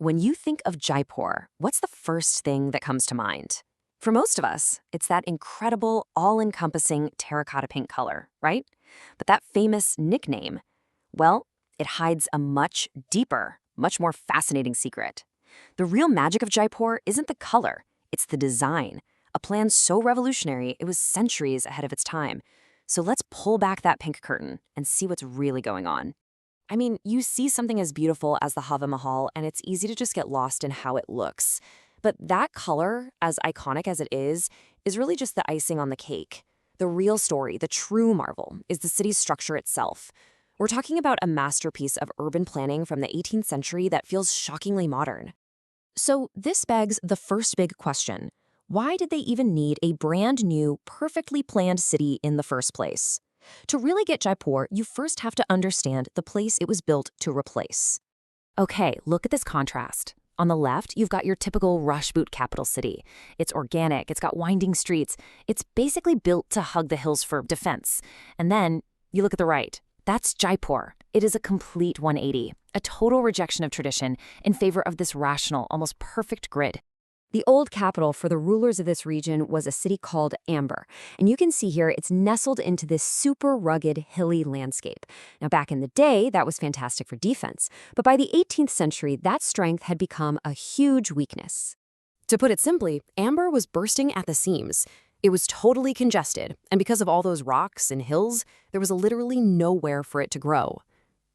when you think of Jaipur, what's the first thing that comes to mind? For most of us, it's that incredible, all-encompassing terracotta pink color, right? But that famous nickname, well, it hides a much deeper, much more fascinating secret. The real magic of Jaipur isn't the color, it's the design. A plan so revolutionary, it was centuries ahead of its time. So let's pull back that pink curtain and see what's really going on. I mean, you see something as beautiful as the Hava Mahal, and it's easy to just get lost in how it looks. But that color, as iconic as it is really just the icing on the cake. The real story, the true marvel, is the city's structure itself. We're talking about a masterpiece of urban planning from the 18th century that feels shockingly modern. So this begs the first big question. Why did they even need a brand new, perfectly planned city in the first place? To really get Jaipur, you first have to understand the place it was built to replace. Okay, look at this contrast. On the left, you've got your typical rush boot capital city. It's organic, it's got winding streets. It's basically built to hug the hills for defense. And then you look at the right. That's Jaipur. It is a complete 180, a total rejection of tradition in favor of this rational, almost perfect grid. The old capital for the rulers of this region was a city called Amber, and you can see here it's nestled into this super rugged, hilly landscape. Now, back in the day, that was fantastic for defense, but by the 18th century, that strength had become a huge weakness. To put it simply, Amber was bursting at the seams. It was totally congested, and because of all those rocks and hills, there was literally nowhere for it to grow.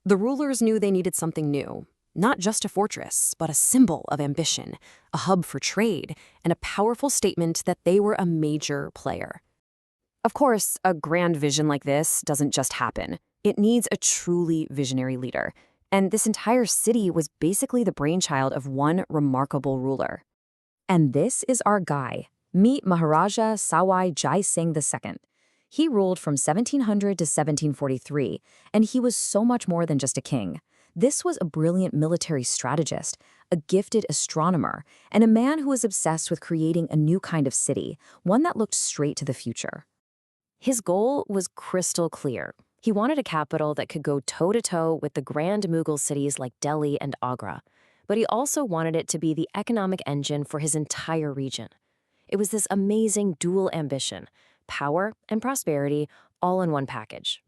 The rulers knew they needed something new. Not just a fortress, but a symbol of ambition, a hub for trade, and a powerful statement that they were a major player. Of course, a grand vision like this doesn't just happen. It needs a truly visionary leader. And this entire city was basically the brainchild of one remarkable ruler. And this is our guy. Meet Maharaja Sawai Jai Singh II. He ruled from 1700 to 1743, and he was so much more than just a king. This was a brilliant military strategist, a gifted astronomer, and a man who was obsessed with creating a new kind of city, one that looked straight to the future. His goal was crystal clear. He wanted a capital that could go toe-to-toe with the grand Mughal cities like Delhi and Agra, but he also wanted it to be the economic engine for his entire region. It was this amazing dual ambition, power and prosperity, all in one package.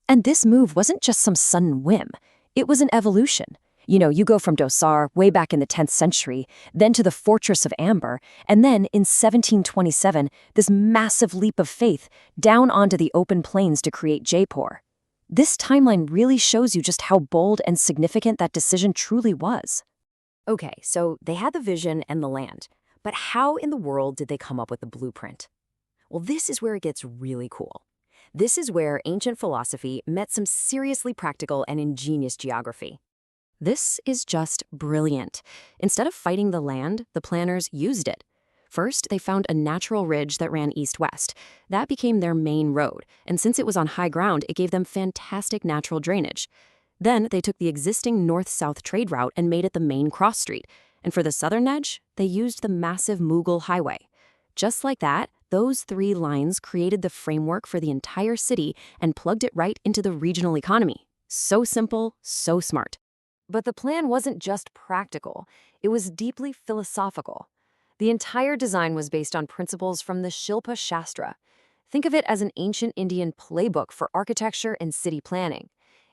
And this move wasn't just some sudden whim. It was an evolution. You go from Dosar way back in the 10th century, then to the Fortress of Amber, and then in 1727, this massive leap of faith down onto the open plains to create Jaipur. This timeline really shows you just how bold and significant that decision truly was. Okay, so they had the vision and the land, but how in the world did they come up with the blueprint? Well, this is where it gets really cool. This is where ancient philosophy met some seriously practical and ingenious geography. This is just brilliant. Instead of fighting the land, the planners used it. First, they found a natural ridge that ran east-west. That became their main road, and since it was on high ground, it gave them fantastic natural drainage. Then they took the existing north-south trade route and made it the main cross street. And for the southern edge, they used the massive Mughal highway. Just like that, those three lines created the framework for the entire city and plugged it right into the regional economy. So simple, so smart. But the plan wasn't just practical, it was deeply philosophical. The entire design was based on principles from the Shilpa Shastra. Think of it as an ancient Indian playbook for architecture and city planning.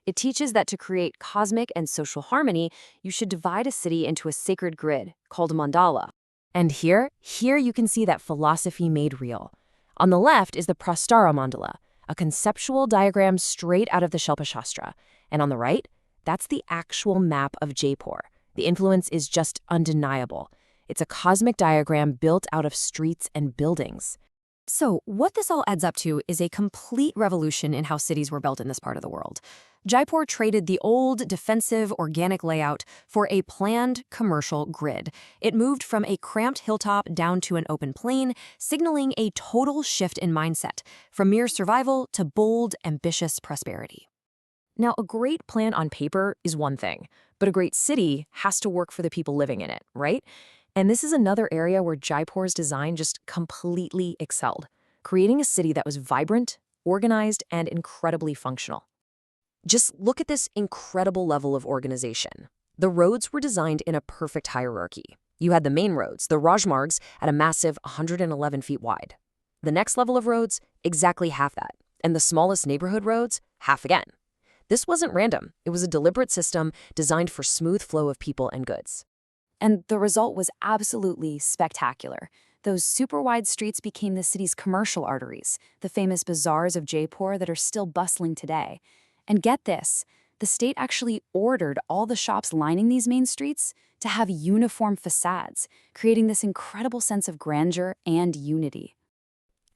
It teaches that to create cosmic and social harmony, you should divide a city into a sacred grid called a mandala. And here you can see that philosophy made real. On the left is the Prastara Mandala, a conceptual diagram straight out of the Shilpa Shastra. And on the right, that's the actual map of Jaipur. The influence is just undeniable. It's a cosmic diagram built out of streets and buildings. So what this all adds up to is a complete revolution in how cities were built in this part of the world. Jaipur traded the old, defensive, organic layout for a planned, commercial grid. It moved from a cramped hilltop down to an open plain, signaling a total shift in mindset, from mere survival to bold, ambitious prosperity. Now, a great plan on paper is one thing, but a great city has to work for the people living in it, right? And this is another area where Jaipur's design just completely excelled, creating a city that was vibrant, organized, and incredibly functional. Just look at this incredible level of organization. The roads were designed in a perfect hierarchy. You had the main roads, the Rajmargs, at a massive 111 feet wide. The next level of roads, exactly half that. And the smallest neighborhood roads, half again. This wasn't random. It was a deliberate system designed for smooth flow of people and goods. And the result was absolutely spectacular. Those super wide streets became the city's commercial arteries, the famous bazaars of Jaipur that are still bustling today. And get this, the state actually ordered all the shops lining these main streets to have uniform facades, creating this incredible sense of grandeur and unity.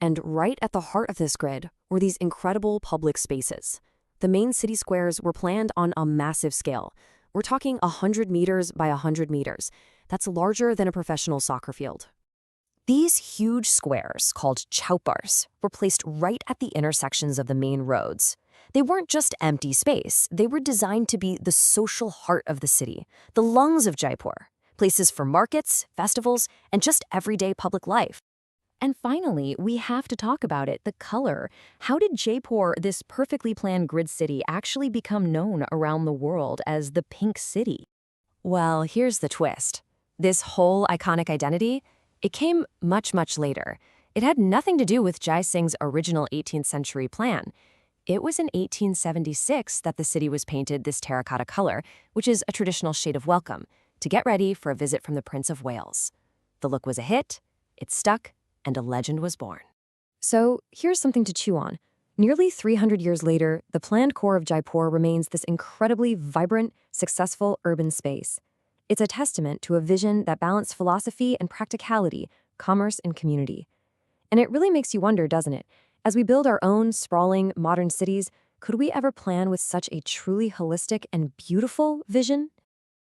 And right at the heart of this grid were these incredible public spaces. The main city squares were planned on a massive scale. We're talking 100 meters by 100 meters. That's larger than a professional soccer field. These huge squares, called chowkris, were placed right at the intersections of the main roads. They weren't just empty space. They were designed to be the social heart of the city, the lungs of Jaipur, places for markets, festivals, and just everyday public life. And finally, we have to talk about it, the color. How did Jaipur, this perfectly planned grid city, actually become known around the world as the Pink City? Well, here's the twist. This whole iconic identity, it came much, much later. It had nothing to do with Jai Singh's original 18th century plan. It was in 1876 that the city was painted this terracotta color, which is a traditional shade of welcome, to get ready for a visit from the Prince of Wales. The look was a hit, it stuck, and a legend was born. So here's something to chew on. Nearly 300 years later, the planned core of Jaipur remains this incredibly vibrant, successful urban space. It's a testament to a vision that balanced philosophy and practicality, commerce and community. And it really makes you wonder, doesn't it? As we build our own sprawling, modern cities, could we ever plan with such a truly holistic and beautiful vision?